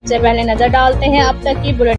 سے پہلے نظر ڈالتے ہیں اب تک کی بلٹ۔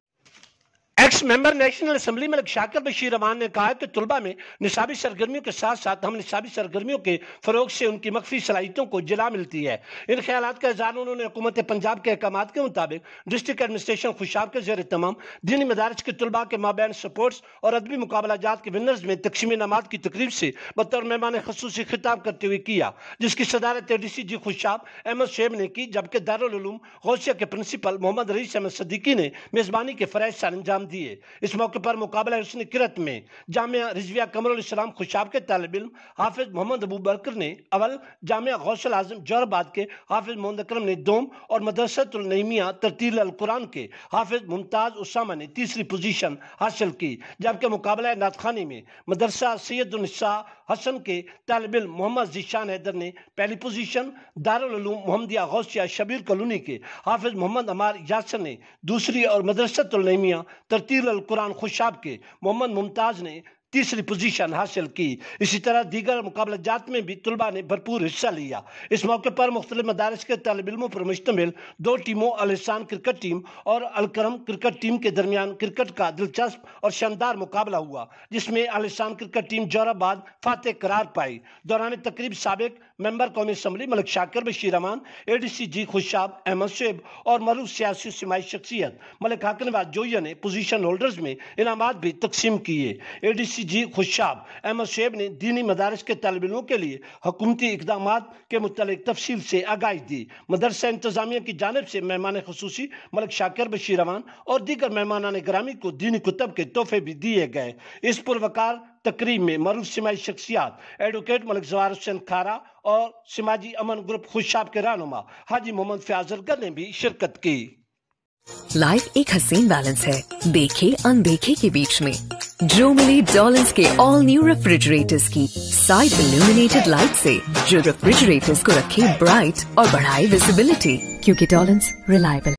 ایکس ممبر نیشنل اسمبلی ملک شاکر بشیر امان نے کہا کہ طلبہ میں نصابی سرگرمیوں کے ساتھ ساتھ ہم نصابی سرگرمیوں کے فروغ سے ان کی مخفی صلاحیتوں کو جلا ملتی ہے۔ ان خیالات کا اظہار انہوں نے حکومت پنجاب کے احکامات کے مطابق ڈسٹرکٹ ایڈمنسٹریشن خوشاب کے زیر تمام دینی مدارس کے طلبہ کے مابین سپورٹس اور ادبی مقابلہ جات کے ونرز میں تقسیم انعامات کی تقریب سے بطور مہمان خصوصی خطاب کرتے ہوئے کیا، جس کی صدارت ADC خوشاب احمد شعیب نے کی، جبکہ دارالعلوم غوثیہ کے پرنسپل محمد رئیس احمد صدیقی نے میزبانی کے فرائض سر انجام دیے۔ اس موقع پر مقابلہ حسن کرت میں جامعہ رضویہ قمر الاسلام خوشاب کے طالب علم حافظ محمد ابو بکر نے اول، جامعہ غوث العظم جوہر آباد کے حافظ محمد اکرم نے دوم اور مدرسۃ النعیمیہ ترتیل القرآن کے حافظ ممتاز اسامہ نے تیسری پوزیشن حاصل کی، جبکہ مقابلہ نعت خوانی میں مدرسہ سید النساء حسن کے طالب علم محمد ذیشان حیدر نے پہلی پوزیشن، دارالعلوم محمدیہ غوثیہ شبیر کالونی کے حافظ محمد عمار یاسر نے دوسری اور مدرسۃ النعیمیہ ترتیل القرآن خوشاب کے محمد ممتاز نے تیسری پوزیشن حاصل کی۔ اسی طرح دیگر مقابلہ جات میں بھی طلبہ نے بھرپور حصہ لیا۔ اس موقع پر مختلف مدارس کے طالب علموں پر مشتمل دو ٹیموں الاحسان کرکٹ ٹیم اور الکرم کرکٹ ٹیم کے درمیان کرکٹ کا دلچسپ اور شاندار مقابلہ ہوا، جس میں الاحسان کرکٹ ٹیم جوہر آباد فاتح قرار پائی۔ دوران تقریب سابق ممبر قومی اسمبلی ملک شاکر بشیر امان، ADC خوشاب احمد شعیب اور معروف سیاسی سماجی شخصیت ملک حاکم نواز جوئیہ نے پوزیشن ہولڈرز میں انعامات بھی تقسیم کیے۔ ADC خوشاب احمد شعیب نے دینی مدارس کے طالب علموں کے لیے حکومتی اقدامات کے متعلق تفصیل سے آگاہی دی۔ مدرسہ انتظامیہ کی جانب سے مہمان خصوصی ملک شاکر بشیر امان اور دیگر مہمانان گرامی کو دینی کتب کے تحفے بھی دیے گئے۔ اس پروقار تقریب میں معروف سماجی شخصیات ایڈوکیٹ ملک زوار حسین کھارا اور سماجی امن گروپ خوشاب کے رہنما حاجی محمد فیاض ارگر نے بھی شرکت کی۔ لائف ایک حسین بیلنس ہے، دیکھے اندیکھے کے بیچ میں۔ جو ملے ڈولنس کے آل نیو ریفریجریٹرز کی سائڈ illuminated لائٹ سے، جو ریفریجریٹرز کو رکھے برائٹ اور بڑھائے ویزیبلٹی، کیونکہ ڈولنس ریلائبل